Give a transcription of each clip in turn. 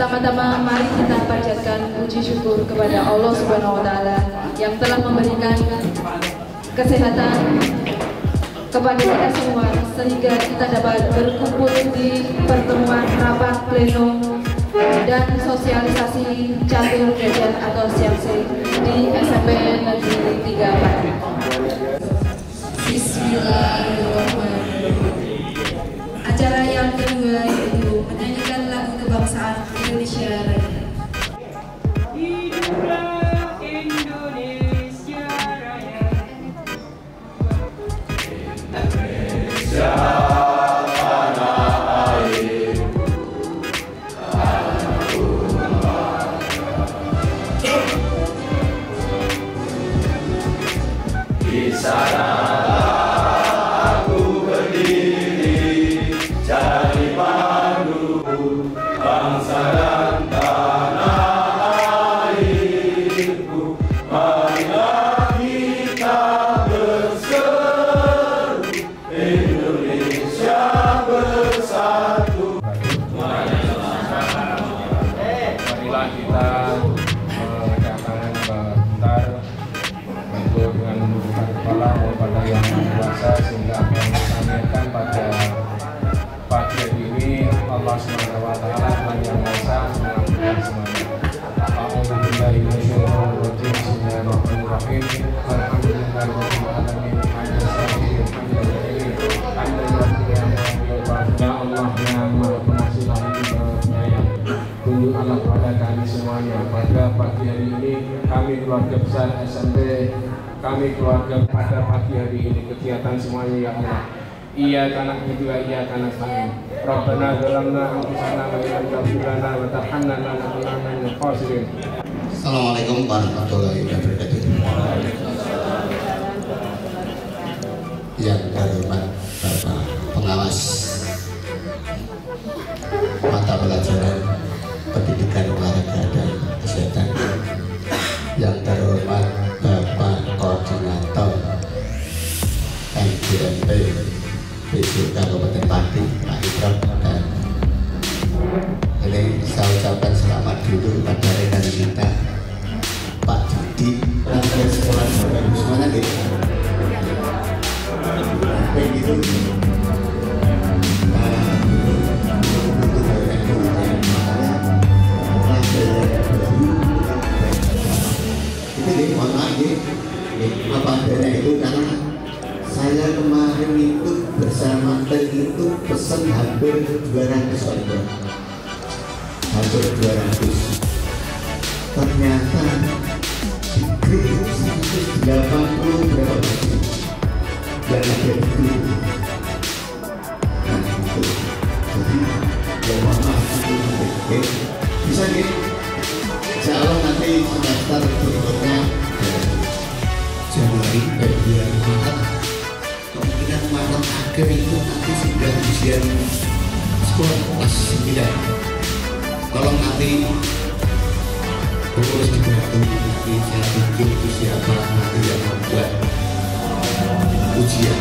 Pertama-tama mari kita panjatkan puji syukur kepada Allah Subhanahu wa taala yang telah memberikan kesehatan kepada kita semua sehingga kita dapat berkumpul di pertemuan rapat pleno dan sosialisasi catur jajan atau siapsi di SMP Negeri 3 Pati. Bismillahirrahmanirrahim. Acara yang kedua yaitu menyanyikan lagu kebangsaan Indonesia Raya. Hiduplah Indonesia Raya. Indonesia. Aku berdiri jadi pandu bangsa dan tanah airku. Marilah kita berseru, Indonesia bersatu. Marilah kita mengadakan bentar untuk dengan menundukkan kepala kepada yang kuasa sehingga apa yang disampaikan pada pagi hari ini Allah Subhanahu wa taala yang Maha mengampuni semuanya. Alhamdulillahi minasyaitonir rajim. Bismillahirrahmanirrahim. Alhamdulillahirabbil alamin. Ya Allah yang Maha Pengasih lagi penyayang, tunjuk Allah kepada kami semuanya. Pada pagi hari ini kami keluarga besar SMP, kami keluarga pada pagi hari ini kegiatan semuanya ya Allah. Iya karena kedua iya karena kami. Rabbana zalamna anfusana wa illam taghfir lana wa tarhamna lanakunanna minal khasirin. Assalamualaikum warahmatullahi wabarakatuh. Yang terhormat Bapak Pengawas Mata Pelajaran Pendidikan Olahraga dan Kesehatan, yang terhormat Bapak Koordinator MGMP PJ Kabupaten Pati, Pak Ikram, dan ini saya ucapkan selamat dulu pada rekan kita Pak Didi, lantai sekolah Bapak Ibu semuanya gitu. Begitu. Ini mohon maaf apa adanya itu karena saya kemarin itu bersama tim itu pesan hampir 200 orang, hampir 200. Ternyata di grup 180 berapa baju yang ada di grup. Nah itu, jadi ya mohon maaf itu bisa gitu. Insya Allah nanti semester berikutnya Januari, Februari, Maret, kemungkinan Maret akhir itu nanti sudah ujian sekolah kelas 9. Tolong nanti terus dibantu, nanti saya tunjuk itu siapa nanti yang membuat ujian,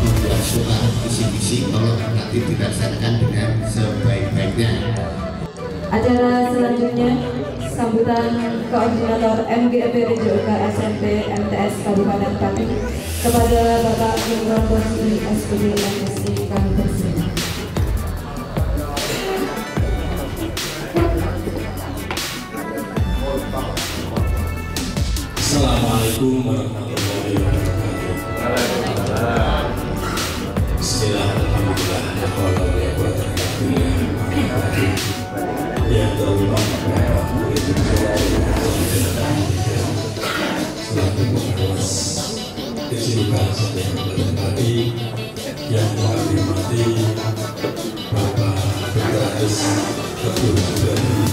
membuat soal kisi-kisi, tolong nanti dilaksanakan dengan sebaik-baiknya. Acara selanjutnya sambutan Koordinator MGMP RJOK SMP MTS Kabupaten Pati kepada Bapak Imron Bosri SPD MSc kami persilakan. Assalamualaikum warahmatullahi wabarakatuh. Bismillahirrahmanirrahim. Yang terhormat Bapak Murid selaku pengawas keseluruhan Kabupaten Pati, yang kami hormati Bapak Sekretaris Ketua dari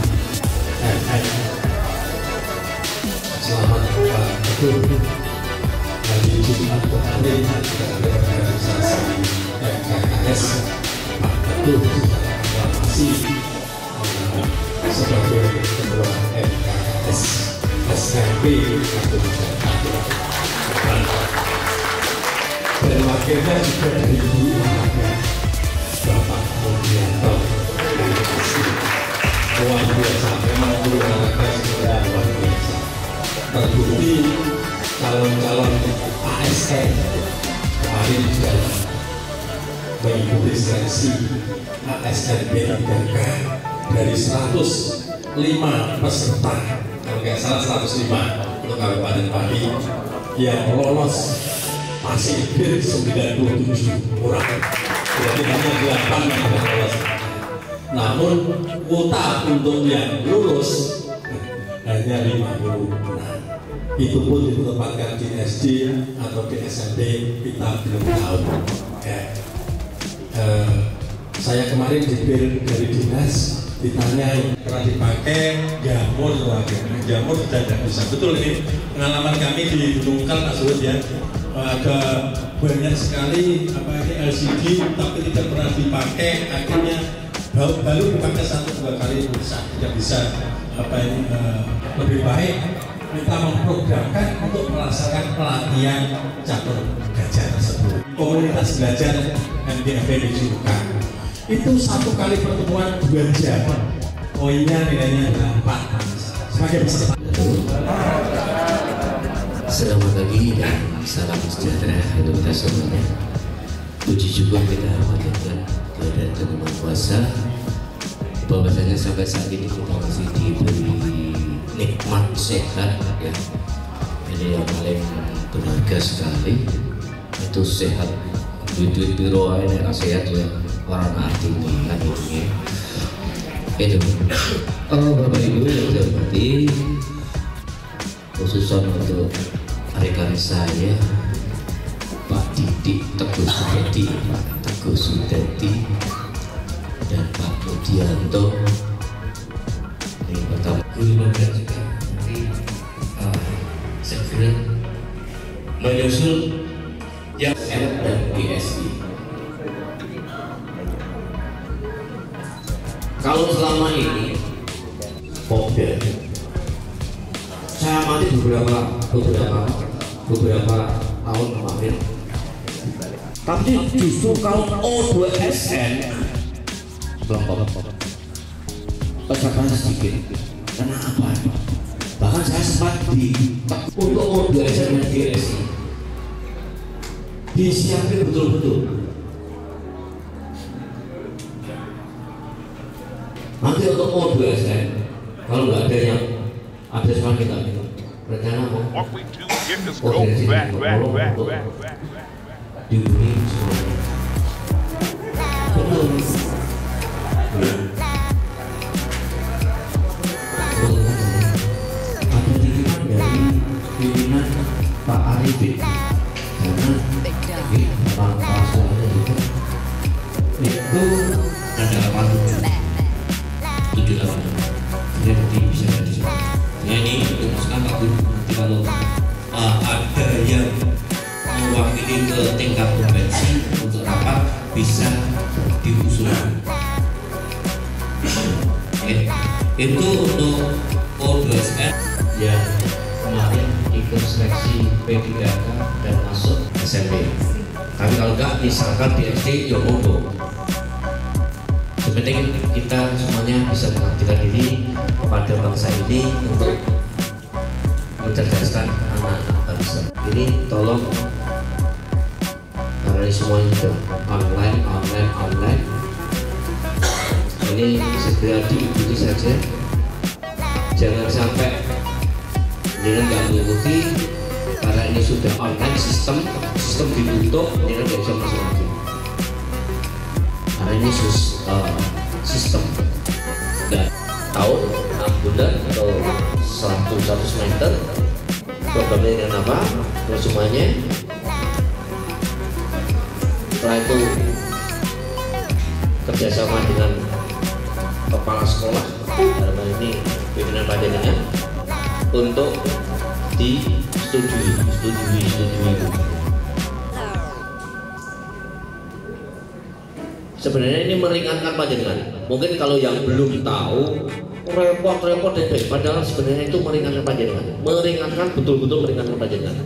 FF. Selamat Pak Ketua. Hari Jumat kemarin dari organisasi FKS Pak Ketua masih sebagai ketua FKS SMP dan wakilnya juga dari Ibu Bapak Mudianto. Terima kasih. mengikuti seleksi ASN B3K dari 105 peserta, kalau nggak salah 105 untuk Kabupaten Pati, yang lolos masih 97 orang. Jadi hanya 8 yang tidak lolos. Namun kuota untuk yang lulus hanya 56. Itu pun ditempatkan di SD atau di SMP, kita belum tahu. Saya kemarin dari dinas ditanya pernah dipakai jamur, jamur sudah tidak bisa. Betul, ini pengalaman kami di Gunung Kal, Pak Suhud ya. Ada banyak sekali LCD tapi tidak pernah dipakai, akhirnya baru dipakai 1-2 kali rusak, tidak bisa lebih baik kita memprogramkan untuk melaksanakan pelatihan catur gajah tersebut. Komunitas belajar MDFP dijurukan itu 1 kali pertemuan 2 jam, poinnya nilainya 8 sebagai peserta. Selamat pagi dan salam sejahtera untuk kita semuanya. Puji syukur kita panjatkan kepada Tuhan Maha Kuasa, bahwasanya sampai saat ini kita masih diberi nikmat sehat ya. Ini yang paling berharga sekali, itu sehat. Duit biro ini sehat ya, orang artinya kan ini. Itu. Bapak Ibu yang saya hormati, khususnya untuk rekan saya Pak Didik Teguh Sudadi, Teguh Sudadi dan Pak Mudianto. Ini pertama juga nanti segera menyusul yang F dan BSI. Kalau selama ini Popda, saya amati beberapa tahun kemarin, tapi justru kalau O2SN pesertanya sedikit. Kenapa? Bahkan saya sempat untuk O2SN dan GSI disiapkan betul-betul. Nanti untuk O2SN kalau nggak ada yang ada sekarang kita rencana mau organisasi dihubungi semuanya. Betul. Ada titipan dari pimpinan Pak Arifin, karena Pak Pasulanya juga itu ada 7 tahun. Jadi bisa jadi. Nah ini untuk sekarang Pak Guru, nanti kalau ada yang mewakili ke tingkat provinsi untuk rapat bisa diusulkan. Itu untuk O2SN yang kemarin ikut seleksi P3K dan masuk SMP. Tapi kalau enggak, misalkan di SD, ya monggo. Sebenarnya kita semuanya bisa mengabdikan diri kepada bangsa ini untuk mencerdaskan anak-anak bangsa. Ini tolong, karena semuanya sudah online. Ini segera diikuti saja. Jangan sampai dengan nggak mengikuti, karena ini sudah online, sistem ditutup, dengan nggak bisa masuk lagi. Karena ini sistem dan tahun 6 bulan atau 100 semester. Programnya dengan apa? Terus semuanya. Setelah itu kerjasama dengan kepala sekolah, dalam hal ini pimpinan panjenengan, untuk disetujui. Sebenarnya ini meringankan panjenengan. Mungkin kalau yang belum tahu repot dan padahal sebenarnya itu meringankan panjenengan. Betul-betul meringankan panjenengan.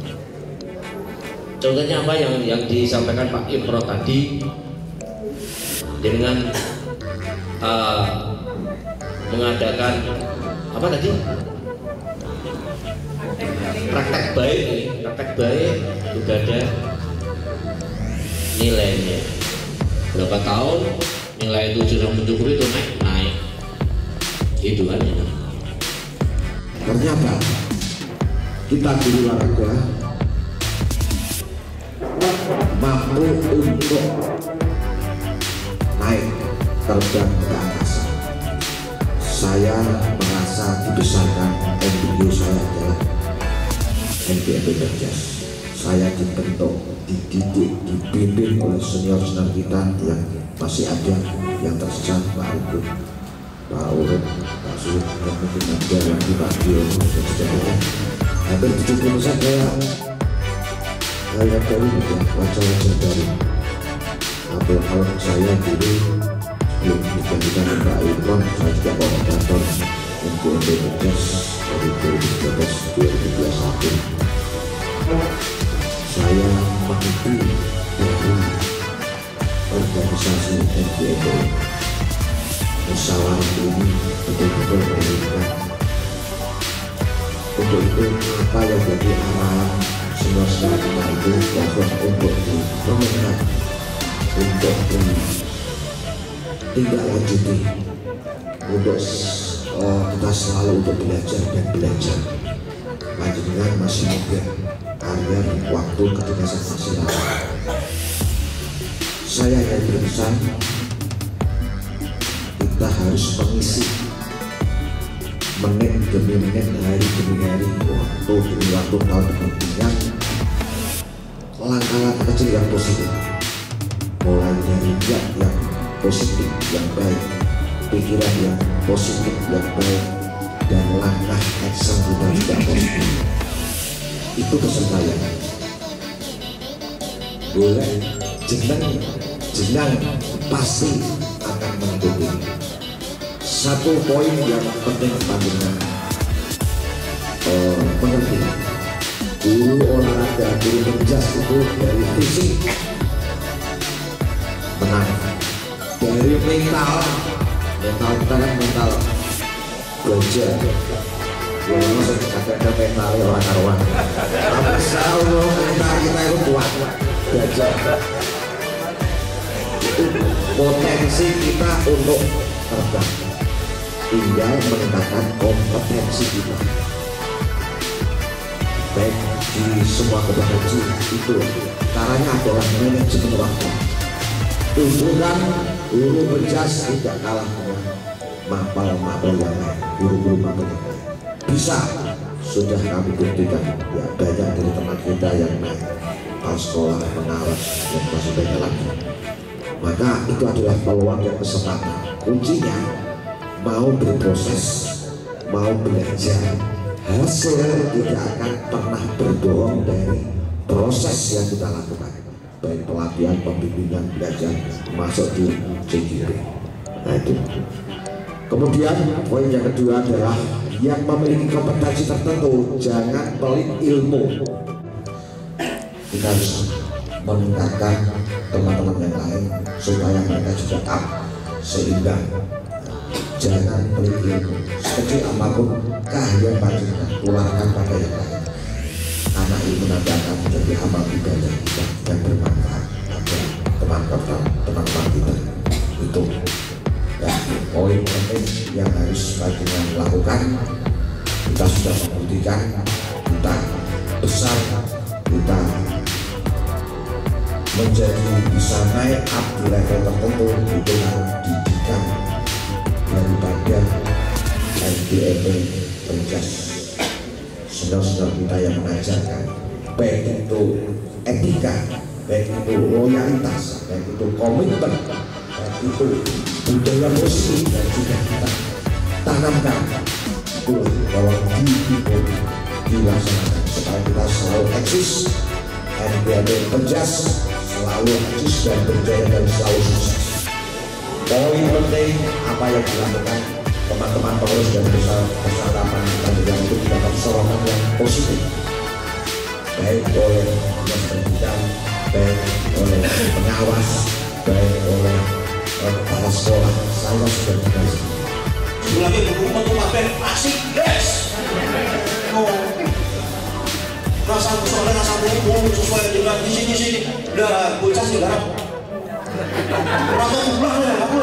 Contohnya apa yang disampaikan Pak Imro tadi, dengan mengadakan apa tadi? Praktek baik juga ada nilainya. berapa tahun nilai 7 yang mencukupi itu naik itu kan. Ternyata kita di olahraga mampu untuk naik terbang ke angkasa. Saya merasa dibesarkan, MBO saya adalah MBO Berjas. Saya dibentuk, dididik, dibimbing oleh senior-senior kita yang masih ada, yang tersesat, Pak Rukun, Pak Urut, Pak Sulit, dan mungkin ada lagi Pak Dio, dan sebagainya. Hampir 70% saya dari wajah-wajah dari kalau saya dulu belum digantikan Pak Irfan, saya juga koordinator untuk Berjas dari 2019-2021. Saya mengikuti dari organisasi NPO. Musyawarah ini betul-betul menentukan. Untuk itu apa yang jadi arahan semua kita itu bahwa untuk diperlukan untuk tidak lanjuti untuk kita selalu untuk belajar dan belajar. Lanjutkan masih muda, agar waktu ketika saya masih lama. Saya yang berpesan kita harus mengisi menit demi menit, hari demi hari, waktu demi waktu, tahun demi tahun, langkah-langkah kecil yang positif, mulai dari niat yang positif yang baik, pikiran yang positif yang baik, dan langkah action kita juga positif. Itu kesenangan. Boleh jenang pasti akan mengikuti. Satu poin yang penting panjenengan mengerti. Guru olahraga, guru berjas itu dari fisik menang. Dari mental kita kan mental belajar. Yang ada mentalnya orang karuan. Tapi selalu mental kita itu kuat, belajar. Itu potensi kita untuk terbang. Tinggal meningkatkan kompetensi kita. Baik di semua kompetensi itu caranya adalah manajemen waktu. Tunjukkan guru berjas tidak kalah dengan mapel-mapel yang lain, guru-guru mapel yang lain. Bisa, sudah kami buktikan ya, banyak dari teman kita yang naik kepala sekolah, pengawas, dan masih banyak lagi. Maka itu adalah peluang dan kesempatan. Kuncinya mau berproses, mau belajar, hasil tidak akan pernah berbohong dari proses yang kita lakukan, baik pelatihan, pembimbingan, belajar, masuk di CGP. Nah itu. Kemudian poin yang kedua adalah yang memiliki kompetensi tertentu jangan pelit ilmu. Kita harus meningkatkan teman-teman yang lain supaya mereka juga up seimbang. Jangan pelit ilmu. Sekecil apapun keahlian panjenengan tularkan pada yang lain. Karena ilmu nanti akan menjadi amal ibadah kita yang bermanfaat pada teman-teman kita. Itu ya, poin penting yang harus panjenengan lakukan. Kita sudah membuktikan kita besar, kita menjadi bisa naik up di level tertentu itu didikan daripada NPO Berjas. Senior-senior kita yang mengajarkan, baik itu etika, baik itu loyalitas, baik itu komitmen, baik itu budaya musik, dan juga kita tanamkan itu kalau dilaksanakan supaya kita selalu eksis. NPO Berjas selalu eksis dan berjaya dan selalu sukses. Poin penting apa yang dilakukan teman-teman pengurus dan peserta panitia itu mendapat sorotan yang positif, baik oleh yang pendidikan, baik oleh pengawas, baik oleh kepala sekolah. Saya sudah dikasih. Lagi berkumpul tuh makan asik, yes. Rasa soalnya rasa bumbu sesuai dengan di sini. Udah bocah sih garap. Orang tua pulang ya, aku.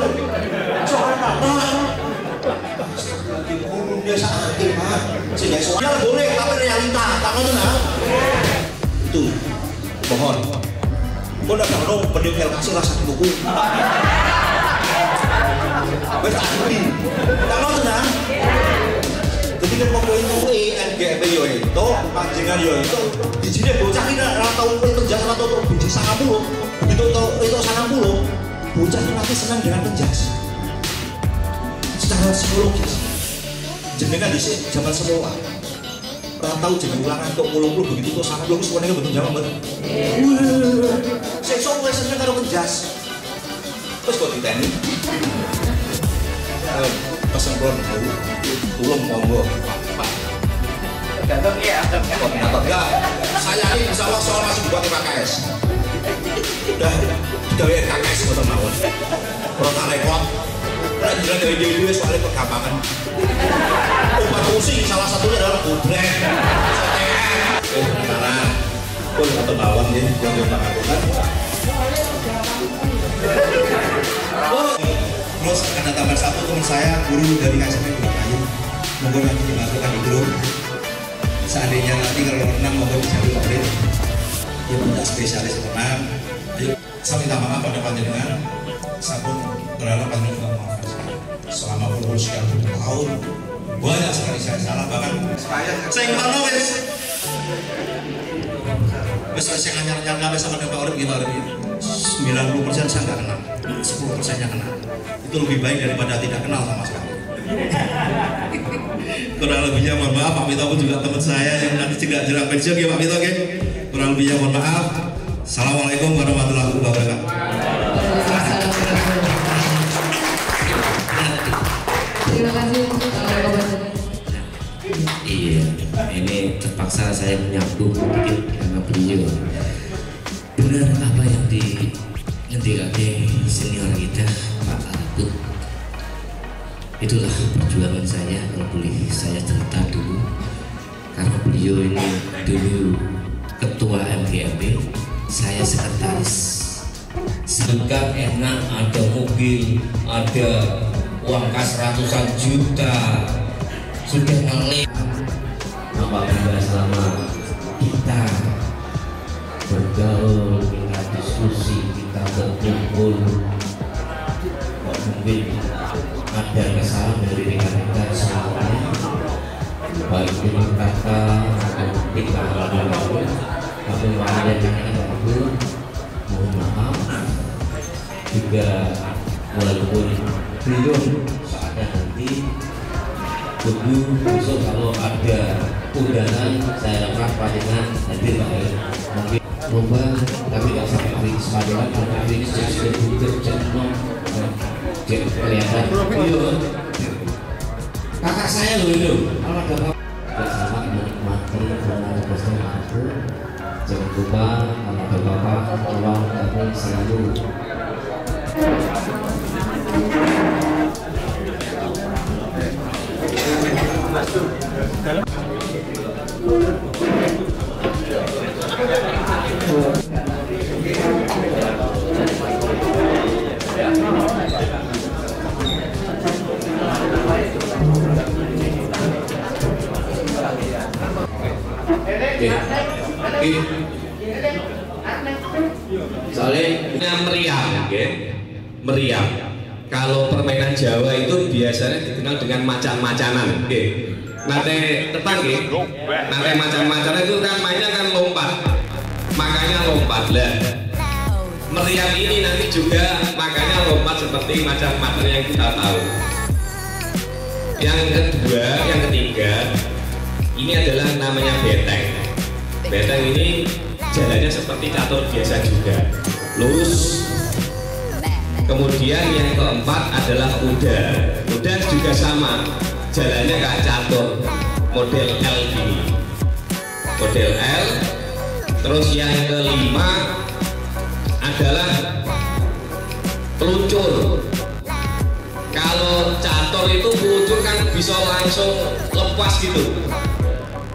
Soalnya apa? Lagi kurung dia sakit, Pak. Sehingga soalnya boleh, tapi realita, tak ngerti nah. Itu, mohon. Kau udah tahu pendidikan kasih rasa di buku. Wes tak ngerti, tak ngerti nah. Jadi kan mau itu NGP yo itu, pancingan yo itu. Di sini bocah ini tahu penjas atau biji 90, begitu itu 90, bocah ini nanti senang dengan penjas. Secara psikologis, jenengan di sini zaman sekolah, orang tahu jadi ulangan untuk mulu-mulu begitu tuh 90 semuanya betul jawab betul. Saya sok senang kalau penjas. Terus kok ditanya? Pesan pulang dulu, tolong monggo. Gantung ya. Enggak, saya ini insya Allah soal masih dibuat KKS. Udah ya KKS betul mawon. Kalau tak repot, jelas dari dia soalnya kegampangan. Obat pusing salah satunya adalah gobrek, CTR. Karena pun betul mawon ya, yang dilakukan. Terus ada tambah satu teman saya, guru dari KSP Kayu, monggo nanti dimasukkan di grup. Seandainya nanti kalau renang monggo bisa dilakukan. Dia punya spesialis renang. Jadi saya minta maaf pada panjenengan. Saya pun berharap panjenengan maaf. Selama puluh sekian tahun banyak sekali saya salah, bahkan saya ngomong wes saya nyar-nyar sama Pak Urip gimana ini 90% saya nggak kenal, 10%-nya kenal. Itu lebih baik daripada tidak kenal sama sekali. Kurang lebihnya mohon maaf, Pak Mito pun juga teman saya yang nanti juga jelang pensiun ya Pak Mito, oke? Kurang lebihnya mohon maaf. Assalamualaikum warahmatullahi wabarakatuh. Terima kasih. Iya, ini terpaksa saya menyambung sedikit karena beliau benar apa yang dikatakan senior kita Pak Artut. Itulah perjuangan saya, kalau boleh saya cerita dulu, karena beliau ini dulu ketua MGMB, saya sekretaris. Sehingga enak, ada mobil, ada uang kas ratusan juta, sudah ngelik. Apabila selama kita bergaul, kita diskusi, kita berkumpul, kok mungkin ada kesalahan dari rekan-rekan semuanya, baik dengan kakak atau kita lalu, tapi ada yang lalu, mohon maaf. Juga walaupun belum saatnya nanti, tunggu besok kalau ada undangan, saya harap panjenengan hadir Pak. Mungkin lomba tapi nggak sampai finish panjenengan, karena finish sudah butuh jenong kelihatan. Kakak saya loh itu, kalau ada bersama menikmati bulan Agustus aku, jangan lupa kalau ada bapak tolong kami selalu. Soalnya meriam, meriam. Kalau permainan Jawa itu biasanya dikenal dengan macan-macanan. Nanti tepang nanti macan-macanan itu kan mainnya kan lompat, makanya lompat lah. Meriam ini nanti juga makanya lompat seperti macan-macan yang kita tahu. Yang kedua, yang ketiga, ini adalah namanya beteng. Beteng ini jalannya seperti catur biasa juga, lurus. Kemudian yang keempat adalah kuda. Kuda juga sama, jalannya kayak catur, model L gini, model L. Terus yang kelima adalah peluncur. Kalau catur itu peluncur kan bisa langsung lepas gitu,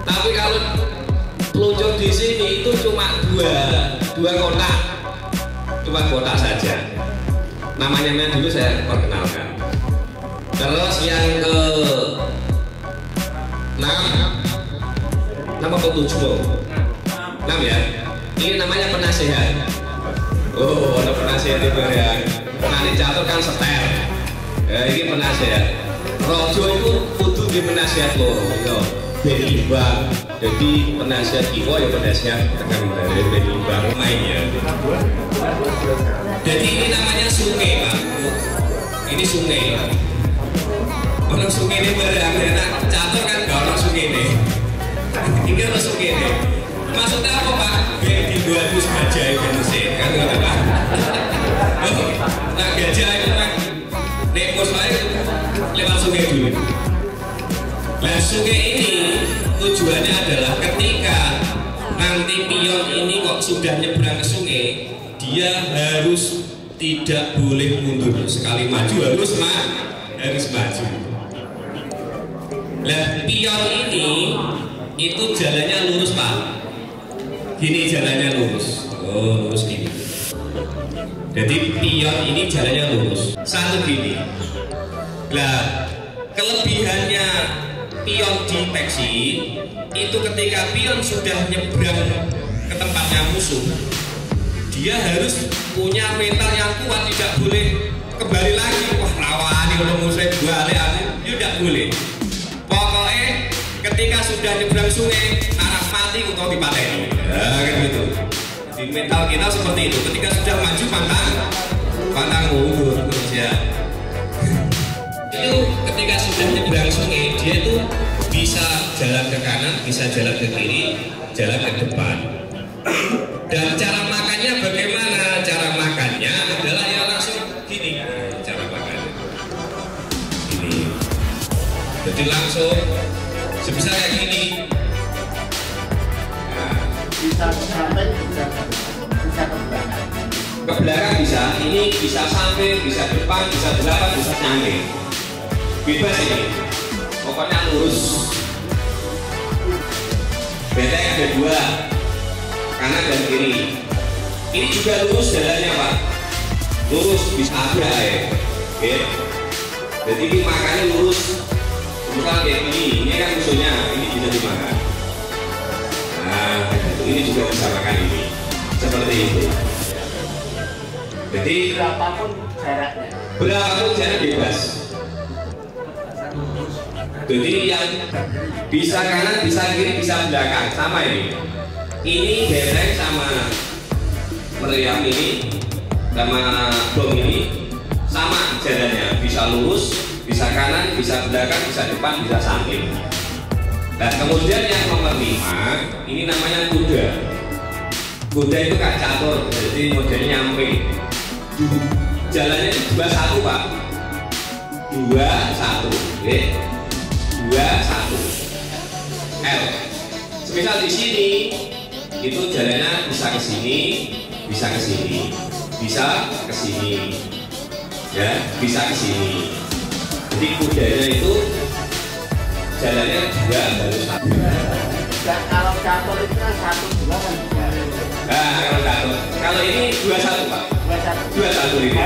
tapi kalau peluncur di sini itu cuma dua kotak, cuma kotak saja. namanya dulu saya perkenalkan. Terus yang ke 6 nama ke 7 6 ya. Ini namanya penasehat. Oh, ada penasehat itu ya. Nanti catur kan setel. Ya, ini penasehat. Rojo itu kudu di penasehat loro. Yo, ben imbang. Jadi penasehat kiwa ya penasehat tekan dari ben imbang mainnya. Jadi ini namanya sungai, Pak. Ini sungai. Orang sungai ini benar-benar catur kan gak orang sungai ini. Ini orang sungai ini. Maksudnya apa, Pak? Biar dibuat gajah itu mesin kan nggak apa? Nah gajah itu kan nekos aja lewat sungai dulu. Nah sungai ini tujuannya adalah ketika nanti pion ini kok sudah nyebrang ke sungai, dia harus tidak boleh mundur, sekali maju harus maju. Nah pion ini itu jalannya lurus, Pak. Gini jalannya lurus. Oh, lurus gini. Jadi pion ini jalannya lurus. Satu gini. Nah, kelebihannya pion di taksi itu ketika pion sudah nyebrang ke tempatnya musuh, dia harus punya mental yang kuat, tidak boleh kembali lagi. Wah, rawani kalau musuh balik, itu tidak boleh. Pokoknya ketika sudah nyebrang sungai, arah mati atau dipateni. Nah, kan gitu. Di mental kita seperti itu. Ketika sudah maju pantang mundur terus ya. Itu ketika sudah nyebrang sungai, dia itu bisa jalan ke kanan, bisa jalan ke kiri, jalan ke depan. Dan cara makannya bagaimana? Cara makannya adalah ya langsung gini. Cara makannya gini. Jadi langsung sebisa kayak gini. Nah, bisa sampai bisa ke belakang. Ke belakang bisa, ini bisa sampai, bisa depan, bisa belakang, bisa nyangkir. Bebas ini. Pokoknya lurus. Benteng ada 2, kanan dan kiri. Ini juga lurus jalannya, Pak. Lurus bisa ada ya. Oke. Jadi ini makannya lurus. Misal kayak ini kan musuhnya, ini bisa dimakan. Nah, ini juga bisa makan ini, seperti itu. Jadi Berapapun jarak bebas. Jadi yang bisa kanan, bisa kiri, bisa belakang, sama ini. Ini benteng sama meriam ini, sama bom ini, sama jalannya, bisa lurus, bisa kanan, bisa belakang, bisa depan, bisa samping. Nah kemudian yang nomor 5 ini namanya kuda. Kuda itu kan catur, jadi modelnya nyampe. Jalannya itu 2-1, Pak. 2-1, oke? 2-1 L. Semisal di sini itu jalannya bisa ke sini, bisa ke sini, bisa ke sini, ya, bisa ke sini. Jadi kudanya itu jalannya 2 baru 1. dan kalau catur itu kan 1-2 kan bisa. Nah, kalau catur, kalau ini 2-1, Pak. 2-1 ini.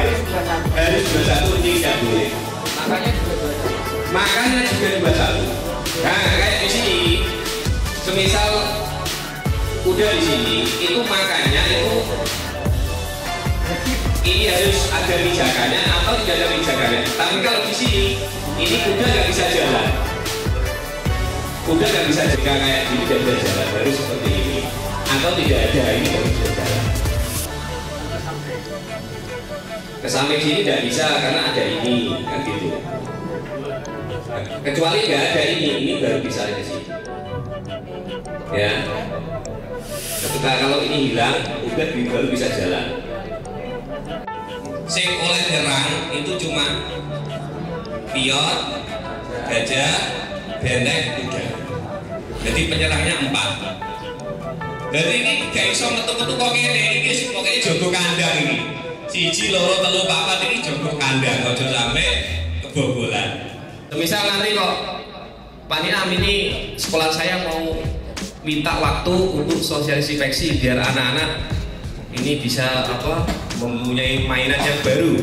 Harus 2-1 ini tidak boleh. Makanya juga 2-1. Nah, kayak di sini, semisal udah di sini, itu makanya itu ini harus ada pijakannya atau tidak ada pijakannya. Tapi kalau di sini, ini kuda nggak bisa jalan. Kuda nggak bisa jaga kayak gini, tidak bisa jalan. Harus seperti ini. Atau tidak ada ini baru bisa jalan. Ke samping sini tidak bisa karena ada ini, kan gitu. Kecuali nggak ada ini baru bisa ke sini. Ya. Ketika kalau ini hilang, udah baru bisa jalan. Sing oleh nyerang itu cuma pion, gajah, benteng, kuda. Jadi penyerangnya 4. Jadi ini gak iso metu-metu kok ngene, iki pokoknya jaga kandang ini. 1, 2, 3, 4 ini jaga kandang, aja sampai kebobolan. Misal nanti kok Pak Niam ini sekolah saya mau minta waktu untuk sosialisasi biar anak-anak ini bisa mempunyai mainan yang baru.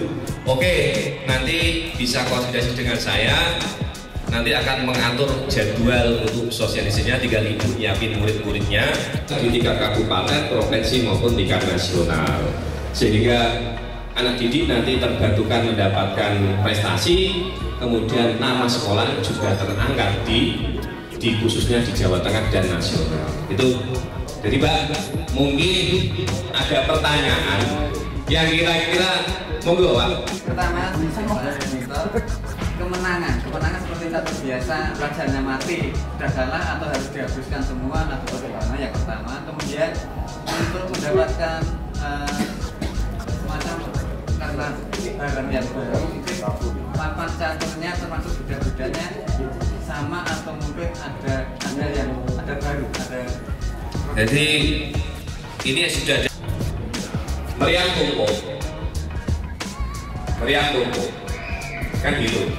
Oke, nanti bisa koordinasi dengan saya. Nanti akan mengatur jadwal untuk sosialisasinya, tinggal ibu nyiapin murid-muridnya di tingkat kabupaten, provinsi maupun tingkat nasional, sehingga anak didik nanti terbantukan mendapatkan prestasi, kemudian nama sekolah juga terangkat di khususnya di Jawa Tengah dan nasional. Itu jadi Mbak, mungkin ada pertanyaan yang kira-kira monggo Pak. Pertama, kemenangan seperti tak terbiasa, pelajarannya mati, sudah kalah atau harus dihapuskan semua atau bagaimana? Yang pertama. Kemudian untuk mendapatkan semacam karena barang yang baru itu papan caturnya termasuk beda-bedanya sama atau mungkin ada yang baru, ada. Jadi ini sudah ada meriam tumpuk kan gitu.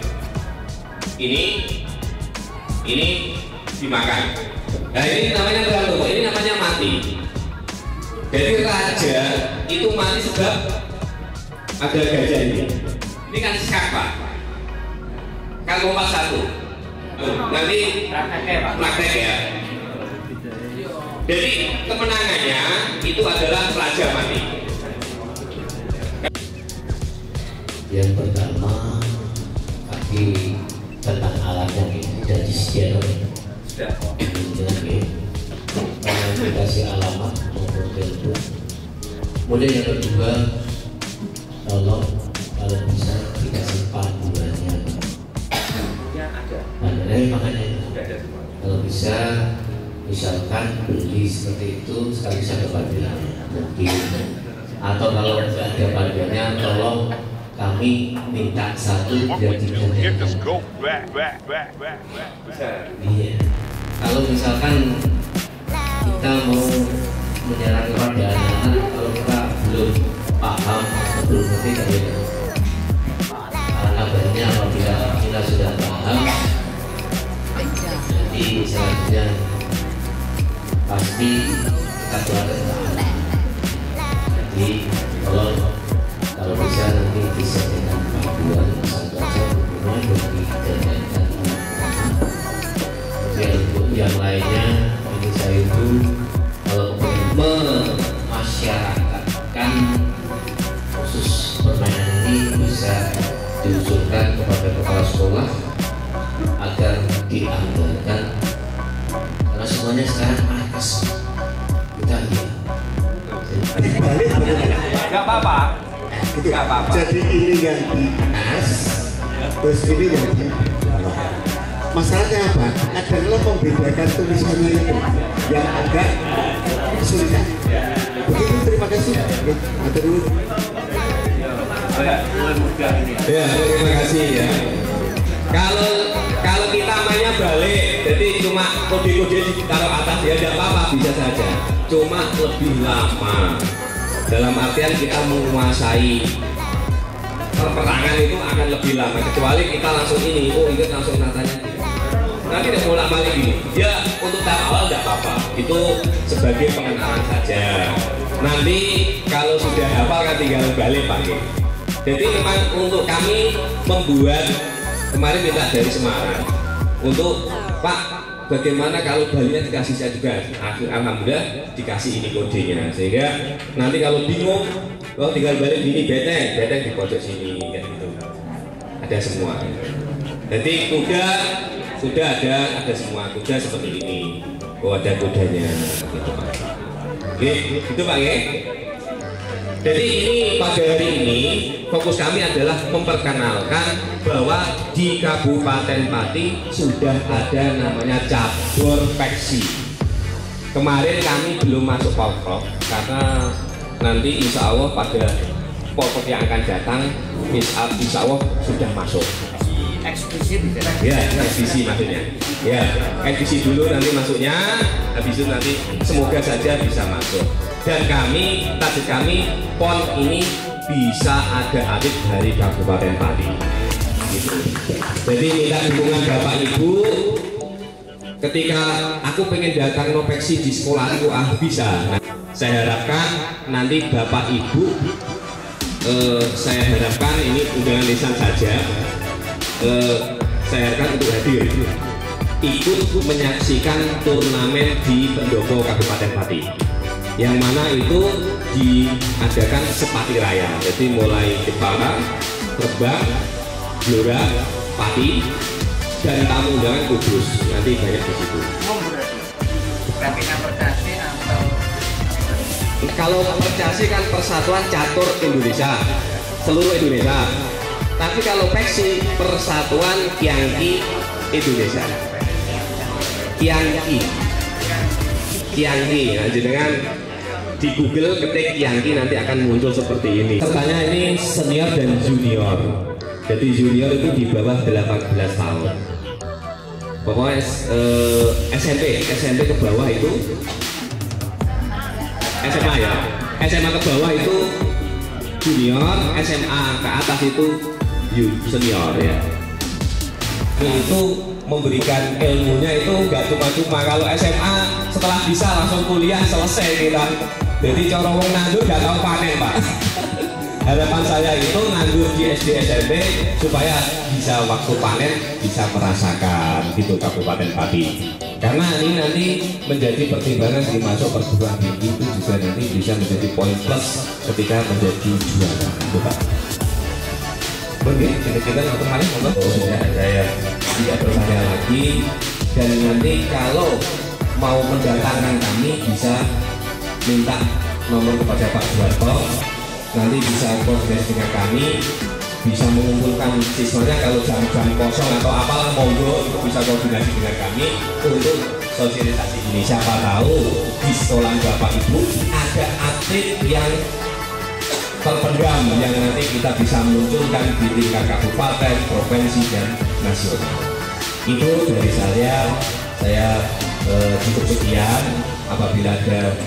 Ini dimakan. Nah ini namanya meriam tumpuk, ini namanya mati. Jadi raja itu mati sebab ada gajah ini. Ini kan skak Pak. Kan lompat satu. Nanti praktek ya. Jadi kemenangannya itu adalah raja mati. Yang pertama, kaki tentang alatnya ini dari sejarah. Sudah. Karena dikasih alamat maupun telepon. Kemudian yang kedua, tolong kalau bisa dikasih panduannya. Panduannya makanya kalau bisa. Misalkan beli seperti itu sekali ada panduannya mungkin, atau kalau tidak ada panduannya tolong kami minta satu biar tidak. Iya. Kalau misalkan kita mau menyerang kepada anak-anak, kalau kita belum paham, belum ngerti dari kabarnya, apabila kita sudah paham, jadi selanjutnya pasti kita keluar. Jadi kalau bisa nanti bisa dengan panduan satu aja bagaimana dijalankan. Kemudian untuk yang lainnya ini saya itu kalau memasyarakatkan khusus permainan ini bisa diusulkan kepada kepala sekolah agar dianggarkan, karena semuanya sekarang atas kita ya. Gak apa-apa. Gak apa-apa. Jadi ini yang di atas, terus ini yang di bawah. Masalahnya apa? Adalah membedakan tulisannya itu yang agak kesulitan. Begitu, terima kasih. Atur dulu. Ya, terima kasih ya. Kalau kita mainnya balik, jadi cuma kode-kode ditaruh atas ya tidak apa-apa, bisa saja. Cuma lebih lama. Dalam artian kita menguasai perperangan itu akan lebih lama. Kecuali kita langsung ini, ingat langsung natanya. Nanti tidak mau balik ini. Ya untuk tahap awal tidak apa-apa. Itu sebagai pengenalan saja. Nanti kalau sudah hafal kan tinggal balik pakai. Jadi memang untuk kami membuat kemarin minta dari Semarang untuk Pak, bagaimana kalau balinya dikasih saya juga. Alhamdulillah dikasih ini kodenya, sehingga nanti kalau bingung, tinggal balik gini, beteng di pojok sini kayak gitu. Ada semua. Jadi kuda sudah ada semua kuda seperti ini. Ada kodenya gitu Pak. Oke, itu Pak ya. Jadi ini pada hari ini fokus kami adalah memperkenalkan bahwa di Kabupaten Pati sudah ada namanya cabur peksi. Kemarin kami belum masuk Polprov karena nanti insya Allah pada Polprov yang akan datang insya Allah sudah masuk. Ekspedisi bisa? Ya, ekspedisi maksudnya. Ya, ekspedisi dulu nanti masuknya, habis itu nanti semoga saja bisa masuk. Dan target kami PON ini bisa ada atlet dari Kabupaten Pati. Gitu. Jadi minta dukungan Bapak Ibu. Ketika aku pengen datang nopeksi di sekolahku, bisa. Nah, saya harapkan nanti Bapak Ibu saya harapkan ini undangan lisan saja. Saya harapkan untuk hadir ikut menyaksikan turnamen di Pendopo Kabupaten Pati, yang mana itu diadakan sepati raya. Jadi mulai Jepara, Rembang, Blora, Pati, dan tamu undangan Kudus. Nanti banyak di situ. Kalau Percasi kan Persatuan Catur Indonesia, seluruh Indonesia. Tapi kalau Peksi Persatuan Kiangki Indonesia. Kiangki, nah, jenengan di Google ketik Kiangki nanti akan muncul seperti ini. Sertanya ini senior dan junior. Jadi junior itu di bawah 18 tahun. Pokoknya SMP ke bawah itu SMA ya. SMA ke bawah itu junior, SMA ke atas itu senior ya. Itu memberikan ilmunya itu nggak cuma-cuma. Kalau SMA setelah bisa langsung kuliah selesai kita. Jadi cara wong nganggur nggak tahu panen Pak. Harapan saya itu nganggur di SD SMP supaya bisa waktu panen bisa merasakan gitu Kabupaten Pati. Karena ini nanti menjadi pertimbangan di masuk perguruan tinggi itu juga nanti bisa menjadi poin plus ketika menjadi juara. Pak. Oke, kita kemarin sudah ada yang tidak bertanya lagi, dan nanti kalau mau mendatangkan kami bisa minta nomor kepada Pak Suwarto, nanti bisa koordinasi dengan kami, bisa mengumpulkan siswanya. Kalau jam-jam kosong atau apalah monggo itu bisa koordinasi dengan kami untuk sosialisasi ini. Siapa tahu di sekolah Bapak Ibu ada atlet yang terpendam yang nanti kita bisa munculkan di tingkat kabupaten, provinsi, dan nasional. Itu dari saya cukup sekian. Apabila ada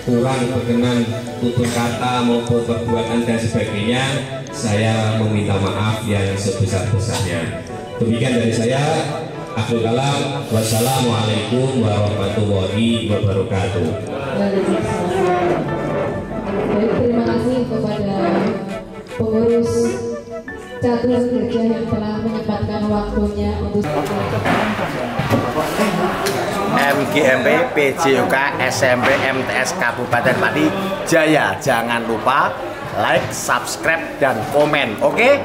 kurang berkenan tutur kata maupun perbuatan dan sebagainya, saya meminta maaf yang sebesar-besarnya. Demikian dari saya. Akhirul kalam. Wassalamualaikum warahmatullahi wabarakatuh. Baik, terima kasih kepada pengurus Catur Gereja yang telah menyempatkan waktunya untuk MGMP PJOK SMP MTS Kabupaten Pati Jaya. Jangan lupa like, subscribe, dan komen. Oke?